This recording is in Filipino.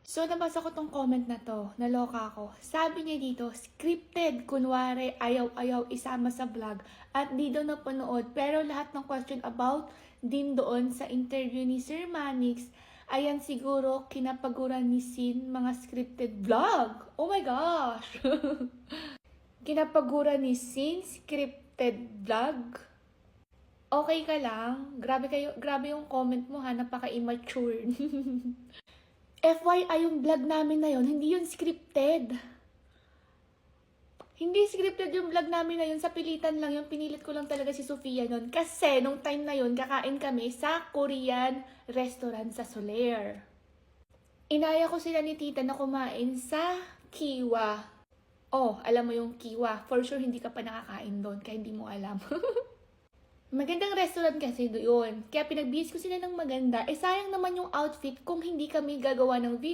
So, nabasa ko tong comment na to, naloka ako. Sabi niya dito, scripted, kunwari, ayaw-ayaw isama sa vlog at di daw napanood. Pero lahat ng question about din doon sa interview ni Sir Manix, ayan siguro kinapaguran ni Sin mga scripted vlog. Oh my gosh! Kinapaguran ni Sin scripted vlog? Okay ka lang? Grabe yung comment mo ha, napaka-immature. FYI, yung vlog namin na yun, hindi yun scripted. Hindi scripted yung vlog namin na yun, sa pilitan lang yung pinilit ko lang talaga si Sofia nun. Kasi nung time na yun, kakain kami sa Korean restaurant sa Soler. Inaya ko sila ni tita na kumain sa Kiwa. Oh, alam mo yung Kiwa. For sure, hindi ka pa nakakain doon, kaya hindi mo alam. Magandang restaurant kasi doon. Kaya pinagbihis ko sila ng maganda. Sayang naman yung outfit kung hindi kami gagawa ng video.